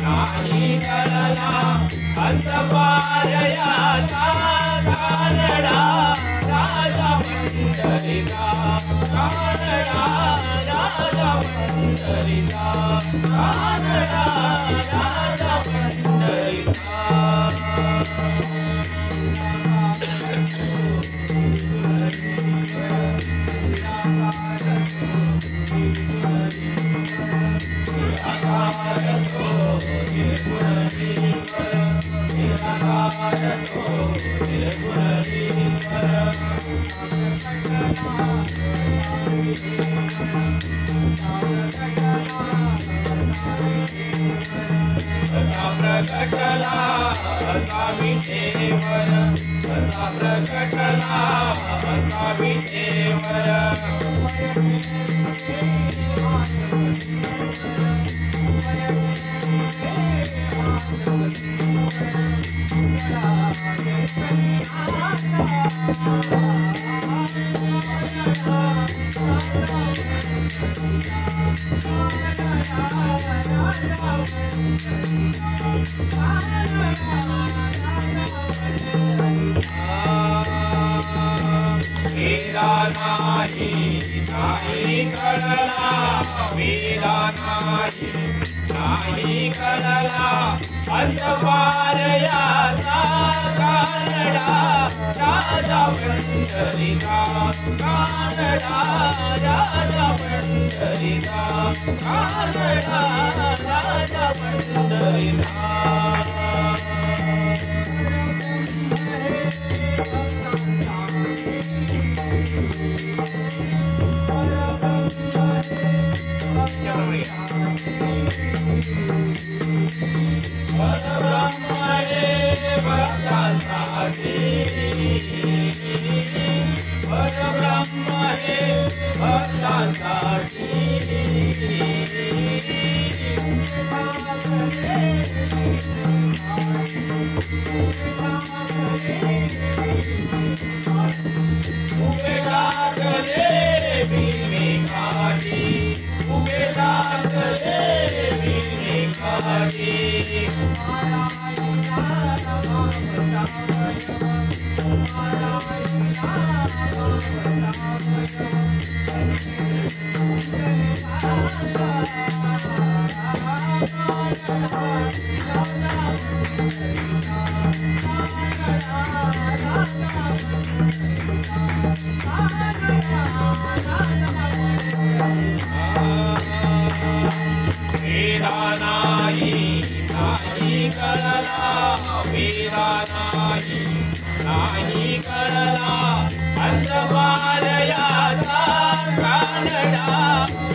नाही कळला अंतपारयाचा कानडा राजा पंढरीचा कानडा राजा पंढरीचा कानडा राजा पंढरीचा प्रकटला असा विठेवर असा प्रकटला असा विठेवर वेदा नाही नाही कळला वेदा नाही नाही कळला अंतपारयाचा कानडा राजा पंढरीचा कानडा राजा पंढरीचा कानडा राजा पंढरीचा परब्रह्म हे भक्तांसाठी परब्रह्म हे भक्तांसाठी उभे टाकले भीमेकाठी उभे टाकले भीमेकाठी वेदा नाही नाही कळला वेदा नाही नाही कळला अंतपारयाचा कानडा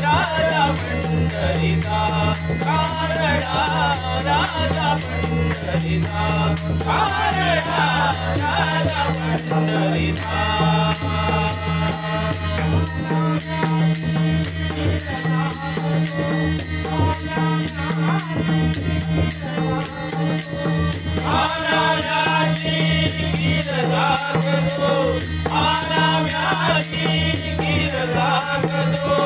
राजा पंढरीचा कानडा राजा पंढरीचा कानडा राजा पंढरीचा आनाम्याची गिरजा करतो आनाम्याची गिरजा करतो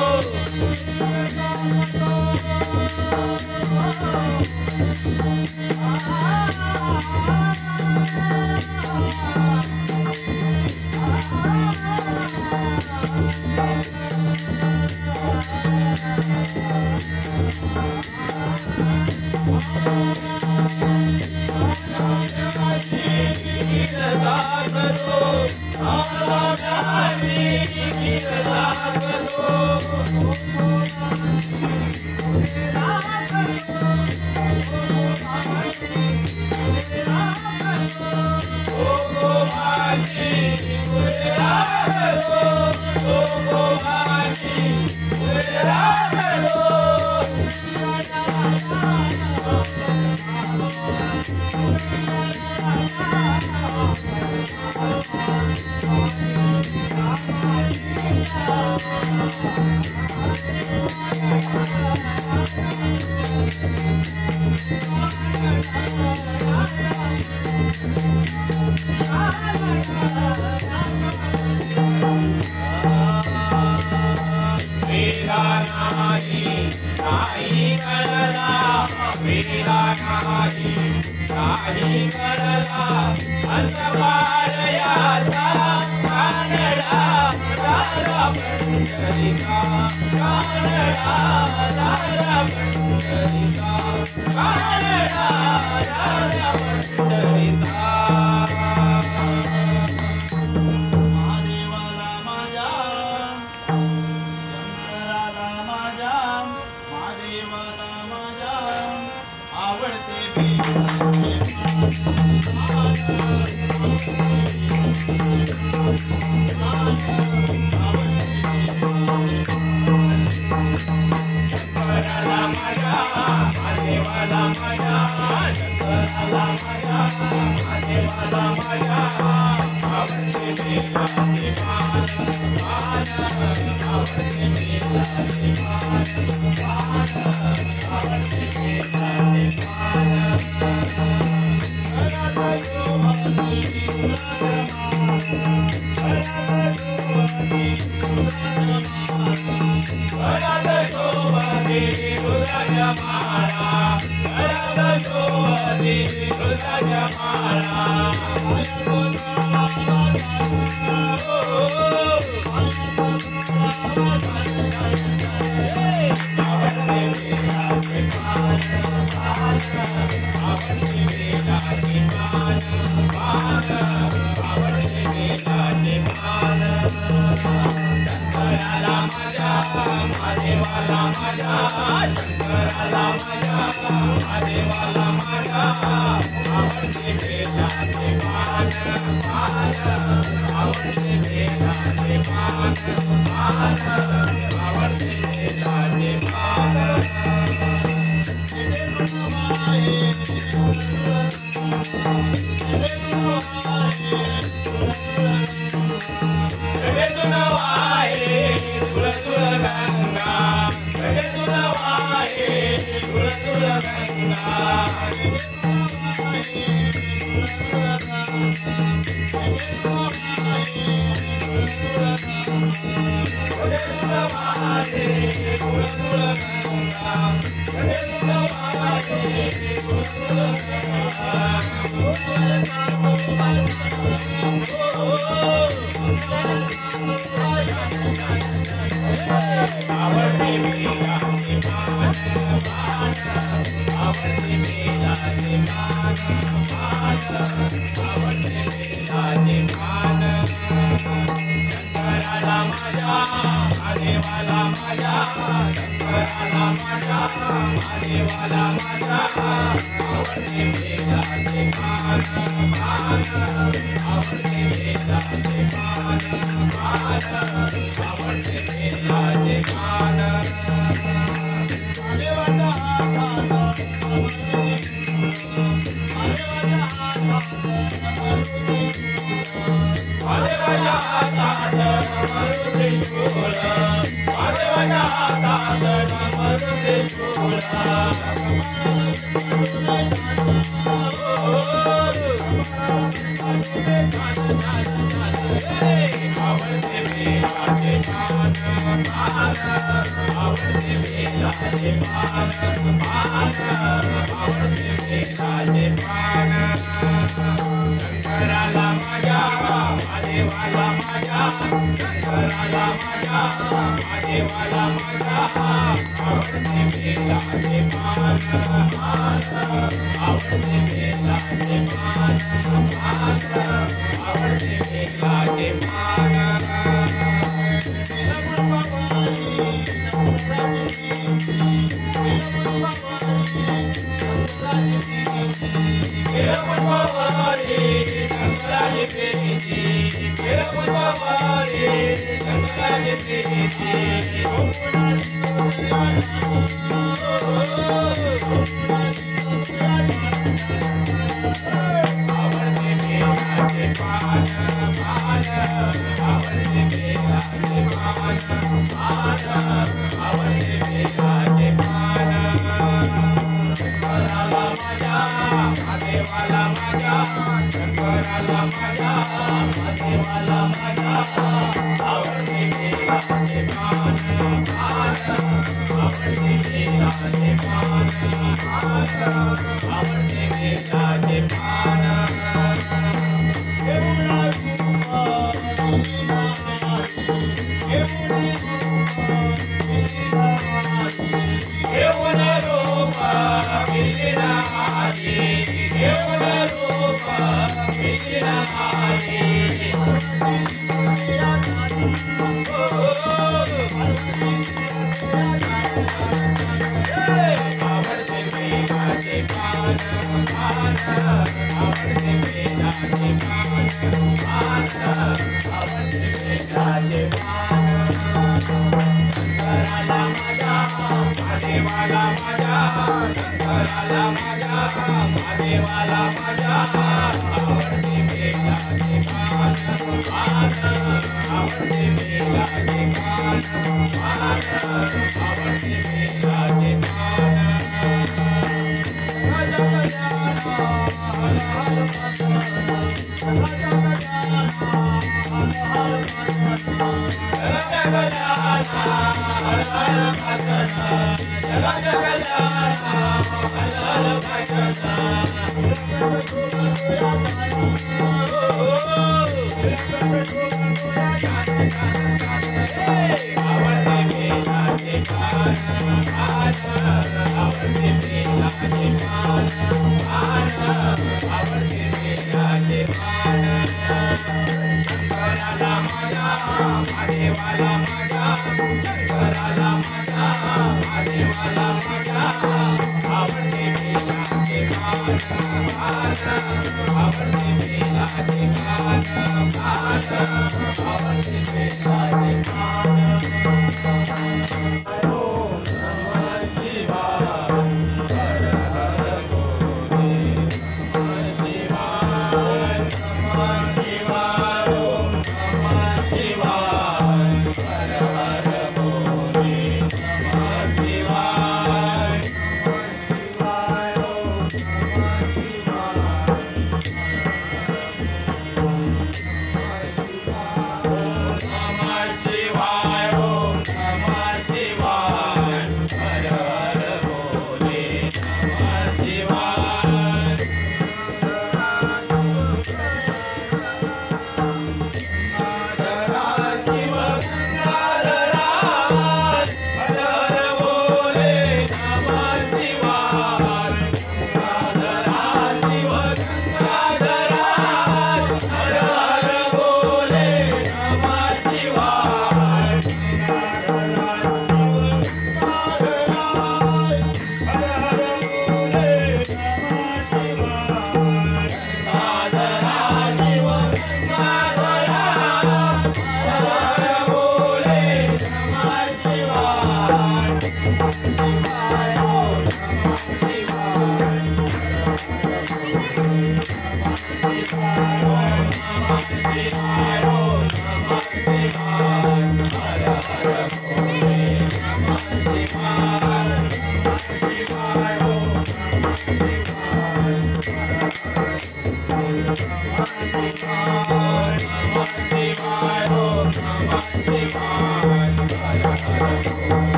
वेला नाही नाही कळला अंतपार याचा कानडा राजा पंढरीचा कानडा राजा पंढरीचा कानडा राजा पंढरीचा महादेवाला माझ्या शंकराला माझ्या महादेवाला माझ्या आवडते शंकराला माझ्या महादेवाला माझ्या शंकराला माझ्या महादेवाला माझ्या आवडते बेलाचे पान पान आवडते बेलाचे पान पान आवडते बेलाचे पान घरात शोभते दुधाच्या माळा घरात शोभते दुधाच्या माळा आवडते बेलाचे पान पान आवडते बेलाचे पान पान आवडते बेलाचे पान शंकराला माझ्या महादेवाला माझ्या शंकराला माझ्या महादेवाला माझ्या आवडते बेलाचे पान पान आवडते बेलाचे पान पान आवडते बेलाचे पान जगतून वाहे तुळ तुळ गंगा जगतून वाहे तुळ तुळ गंगा जगतून वाहे तुळ तुळ गंगा जगतून वाहे तुळ तुळ आवडते बेलाचे पान पान आवडते बेलाचे पान पान आवडते बेलाचे पान शंकराला माझ्या महादेवाला माझ्या शंकराला माझ्या महादेवाला माझ्या आवडते बेलाचे पान पान आवडते बेलाचे पान पान आवडते बेलाचे पान महादेवाच्या हातात डमरू त्रिशूळ महादेवाच्या हातात डमरू त्रिशूळ आवडते बेलाचे पान पान आवडते बेलाचे पान पान आवडते बेलाचे पान शंकराला माझ्या महादेवाला माझ्या शंकराला माझ्या महादेवाला माझ्या आवडते बेलाचे पान पान आवडते बेलाचे पान पान आवडते बेलाचे पान शंकराची प्रीती शंकराची प्रीती आवडते बेलाचे पान पान आवडते बेलाचे पान पान आवडते बेलाचे पान शंकराला माझ्या महादेवाला माझ्या शंकराला माझ्या महादेवाला माझ्या आवडते बेलाचे पान पान आवडते बेलाचे पान पान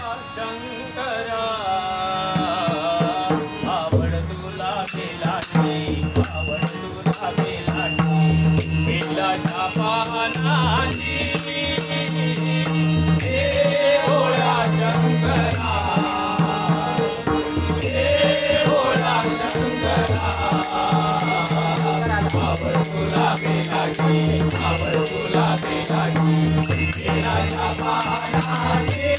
शंकरा आवड तुला बेलाची आवड तुला बेलाची बेलाच्या पानाची हे भोळा शंकरा हे भोळा शंकरा आवड तुला बेलाची आवड तुला बेलाची बेलाच्या पानाची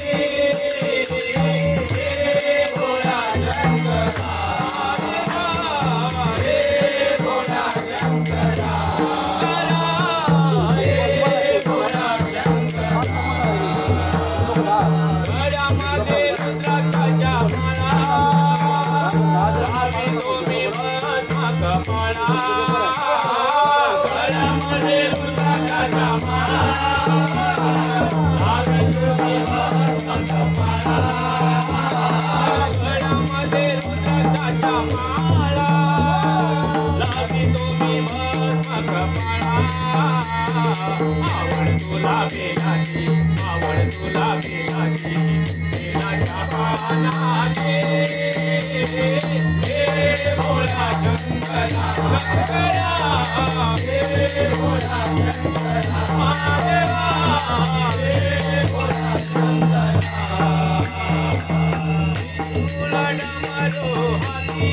आवड तुला बेलाची आवड तुला बेलाची बेलाच्या पानाची हे भोळा शंकरा शंकरा हे भोळा शंकरा महादेवा हे भोळा शंकरा तुला डमरू हाती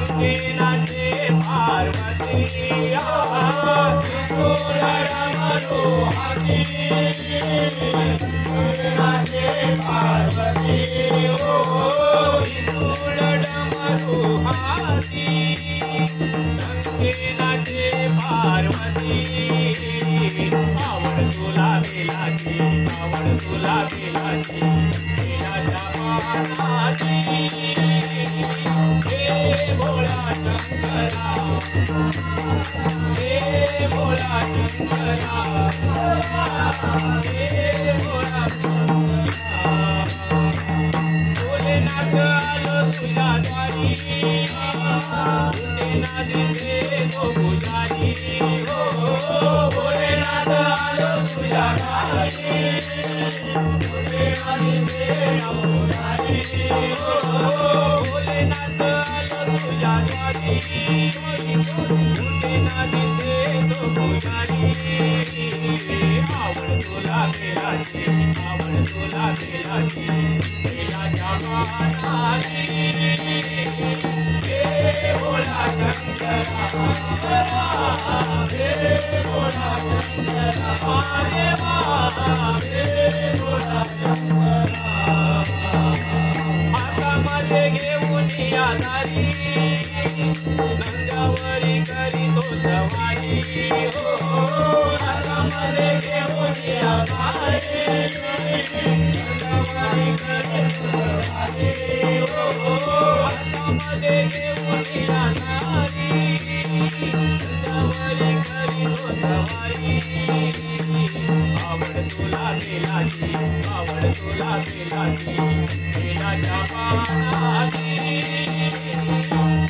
शंकेनाचे पार्वती तुला डमरू हाती शंकेनाचे पार्वती तुला डमरू हाती शंकेनाचे पार्वती आवड तुला बेलाची आवड तुला बेलाची बेलाच्या पानाची हे भोळा शंकरा हे भोळा शंकरा हे भोळा शंकरा भोलेनाथ आलो तुझ्या दारी भोलेनाथ दिसे तो पुजारी हो भोलेनाथ आलो तुझ्या दारी भोलेनाथ दिसे तो पुजारी हो भोलेनाथ आलो तुझ्या दारी भोलेनाथ दिसे तो पुजारी आवड तुला बेलाची आवड तुला बेलाची बेलाच्या पानाची हे भोळा शंकरा हे भोळा शंकरा महादेवा हे भोळा शंकरा हातामध्ये घेऊन या दारी नंदावरी करीतो सवारी हो हातामध्ये घेऊन या दारी नंदावरी करीतो सवारी हो हातामध्ये घेऊन या दारी नंदावरी करीतो सवारी आवड तुला बेलाची आवड तुला बेलाची बेलाच्या पानाची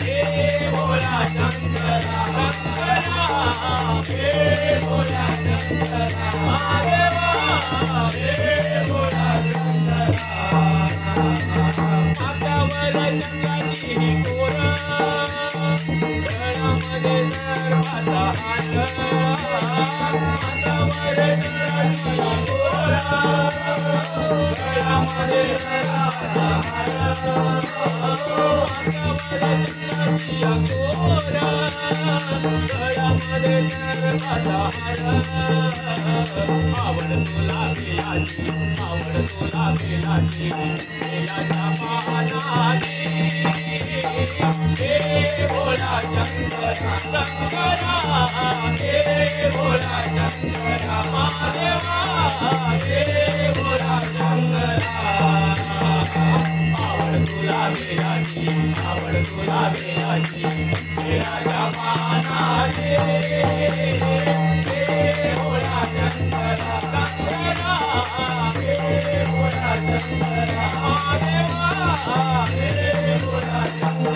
हे भोळा शंकरा शंकरा हे भोळा शंकरा महादेवा हे भोळा शंकरा हातावर चंद्राची ही कोर गळ्यामध्ये सर्वाचा हार हातावर चंद्राची ही कोर गळ्यामध्ये सर्वाचा हार आवड तुला बेलाची आवड तुला बेलाची बेलाच्या पानाची हे भोळा शंकरा शंकरा हे भोळा शंकरा महादेवा हे भोला शंकरा आवड तुला बेलाची आवड तुला बेलाची बेलाच्या पानाची भोला शंकरा शंकरा भोला शंकरा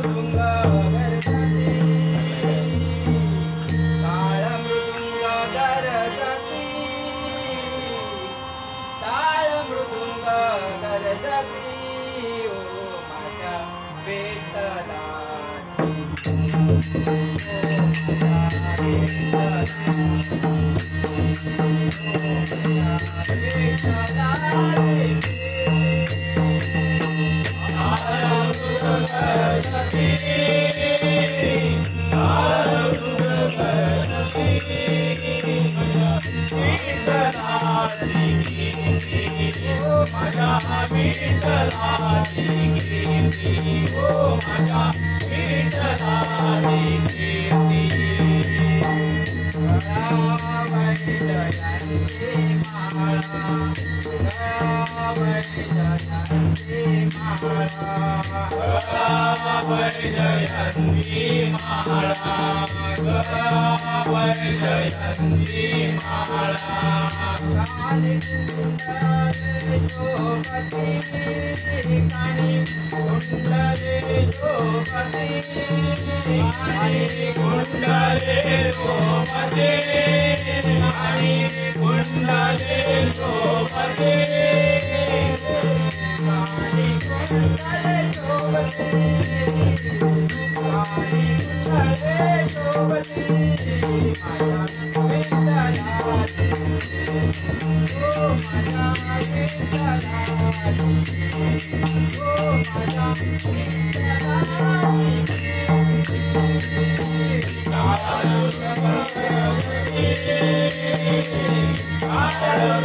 देवा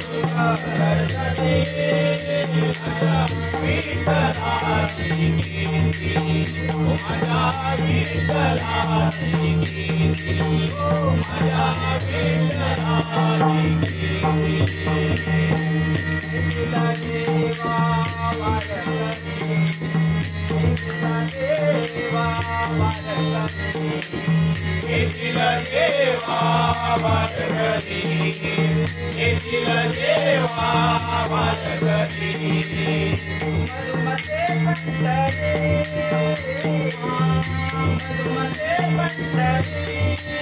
भोला शंकरा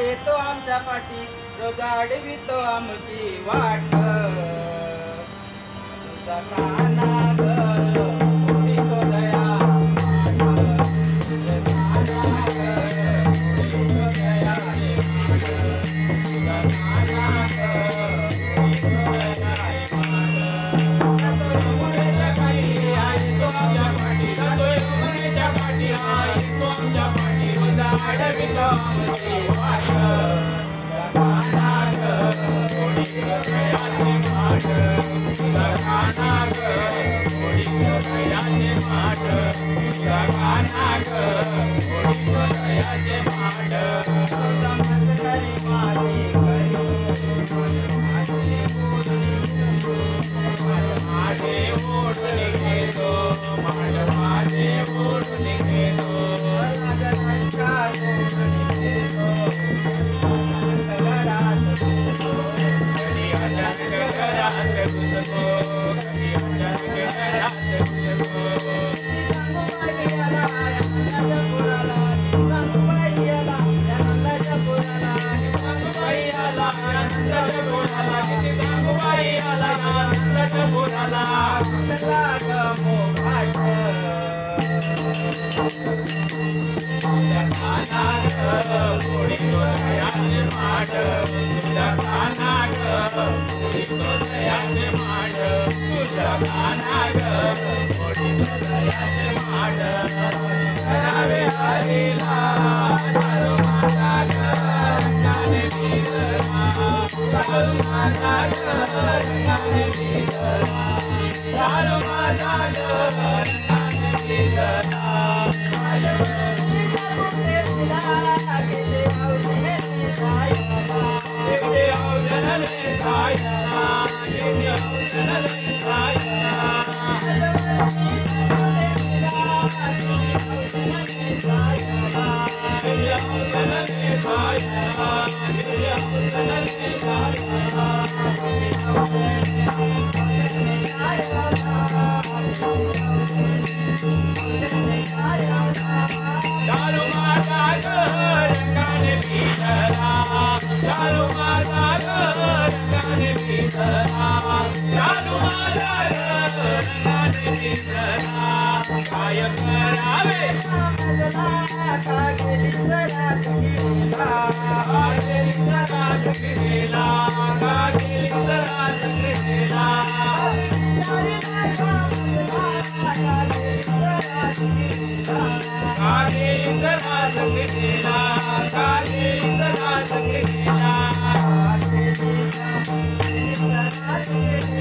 येतो आमच्या पाठी रोज अडवितो आमची वाट तुझा काना ग उडीतो दया तुझा काना ग उडीतो दया तुझा काना ग उडीतो दया यमुनेच्या काठी येतो आमच्या पाठी यमुनेच्या काठी येतो आमच्या पाठी रोज अडवितो आमची वाट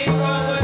Pura